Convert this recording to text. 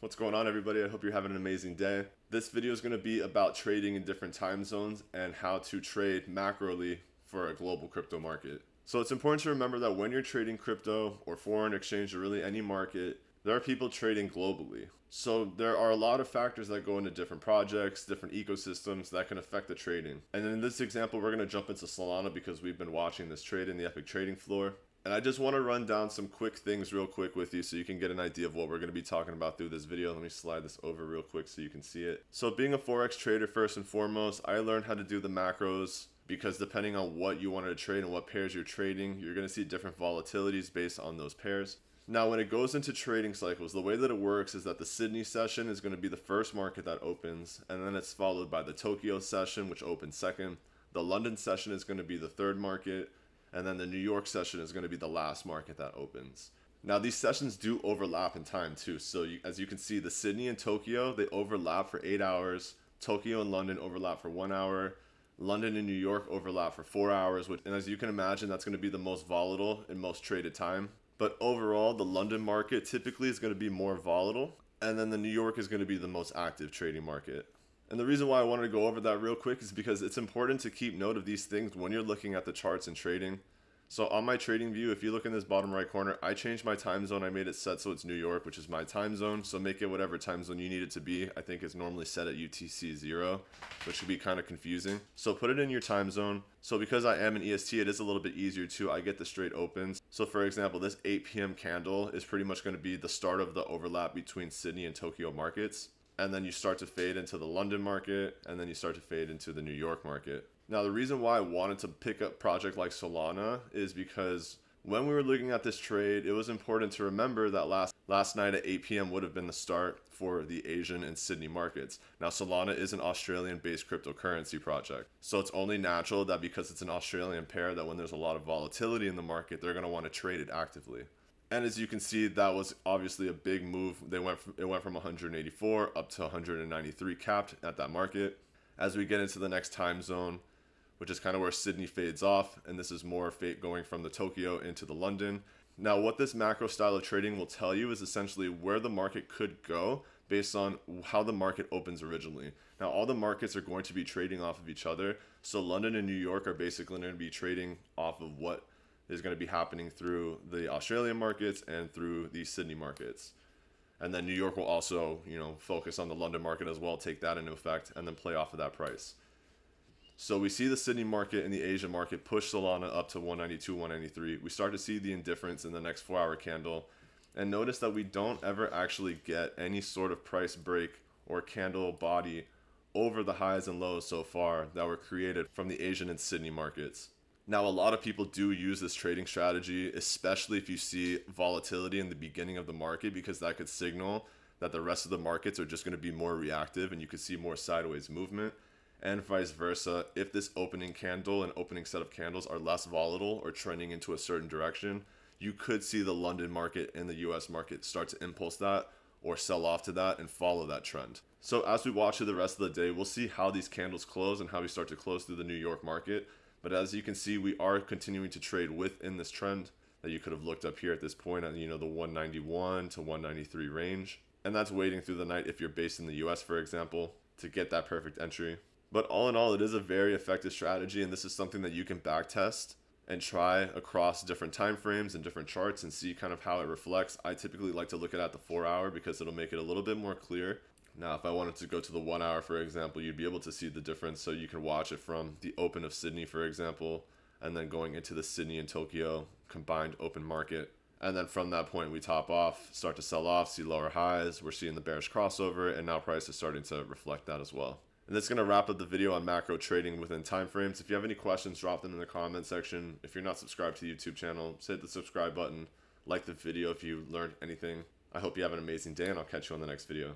What's going on, everybody? I hope you're having an amazing day. This video is going to be about trading in different time zones and how to trade macroly for a global crypto market. So it's important to remember that when you're trading crypto or foreign exchange or really any market, there are people trading globally. So there are a lot of factors that go into different projects, different ecosystems that can affect the trading. And in this example, we're going to jump into Solana because we've been watching this trade in the EPIQ Trading Floor. And I just want to run down some quick things real quick with you so you can get an idea of what we're going to be talking about through this video. Let me slide this over real quick so you can see it. So being a Forex trader, first and foremost, I learned how to do the macros because depending on what you wanted to trade and what pairs you're trading, you're going to see different volatilities based on those pairs. Now, when it goes into trading cycles, the way that it works is that the Sydney session is going to be the first market that opens, and then it's followed by the Tokyo session, which opens second. The London session is going to be the third market, and then the New York session is going to be the last market that opens. Now, these sessions do overlap in time too. So as you can see, the Sydney and Tokyo, they overlap for 8 hours. Tokyo and London overlap for 1 hour. London and New York overlap for 4 hours, and as you can imagine, that's going to be the most volatile and most traded time. But overall, the London market typically is going to be more volatile, and then the New York is going to be the most active trading market. And the reason why I wanted to go over that real quick is because it's important to keep note of these things when you're looking at the charts and trading. So on my trading view, if you look in this bottom right corner, I changed my time zone. I made it set so it's New York, which is my time zone. So make it whatever time zone you need it to be. I think it's normally set at UTC 0, which could be kind of confusing. So put it in your time zone. So because I am an EST, it is a little bit easier too. I get the straight opens. So for example, this 8 p.m. candle is pretty much going to be the start of the overlap between Sydney and Tokyo markets. And then you start to fade into the London market, and then you start to fade into the New York market. Now, the reason why I wanted to pick up a project like Solana is because when we were looking at this trade, it was important to remember that last night at 8 p.m. would have been the start for the Asian and Sydney markets. Now, Solana is an Australian-based cryptocurrency project. So it's only natural that because it's an Australian pair, that when there's a lot of volatility in the market, they're going to want to trade it actively. And as you can see, that was obviously a big move. It went from 184 up to 193 capped at that market. As we get into the next time zone, which is kind of where Sydney fades off, and this is more fate going from the Tokyo into the London. Now, what this macro style of trading will tell you is essentially where the market could go based on how the market opens originally. Now, all the markets are going to be trading off of each other. So London and New York are basically going to be trading off of what is going to be happening through the Australian markets and through the Sydney markets. And then New York will also, focus on the London market as well, take that into effect, and then play off of that price. So we see the Sydney market and the Asia market push Solana up to 192, 193. We start to see the indifference in the next 4-hour candle. And notice that we don't ever actually get any sort of price break or candle body over the highs and lows so far that were created from the Asian and Sydney markets. Now, a lot of people do use this trading strategy, especially if you see volatility in the beginning of the market, because that could signal that the rest of the markets are just going to be more reactive and you could see more sideways movement. And vice versa, if this opening candle and opening set of candles are less volatile or trending into a certain direction, you could see the London market and the US market start to impulse that or sell off to that and follow that trend. So as we watch through the rest of the day, we'll see how these candles close and how we start to close through the New York market. But as you can see, we are continuing to trade within this trend that you could have looked up here at this point at, the 191 to 193 range. And that's waiting through the night if you're based in the US, for example, to get that perfect entry. But all in all, it is a very effective strategy, and this is something that you can backtest and try across different time frames and different charts and see kind of how it reflects. I typically like to look at the 4-hour because it'll make it a little bit more clear. Now, if I wanted to go to the 1 hour, for example, you'd be able to see the difference. So you can watch it from the open of Sydney, for example, and then going into the Sydney and Tokyo combined open market. And then from that point, we top off, start to sell off, see lower highs. We're seeing the bearish crossover, and now price is starting to reflect that as well. And that's going to wrap up the video on macro trading within time frames. If you have any questions, drop them in the comment section. If you're not subscribed to the YouTube channel, just hit the subscribe button. Like the video if you learned anything. I hope you have an amazing day, and I'll catch you on the next video.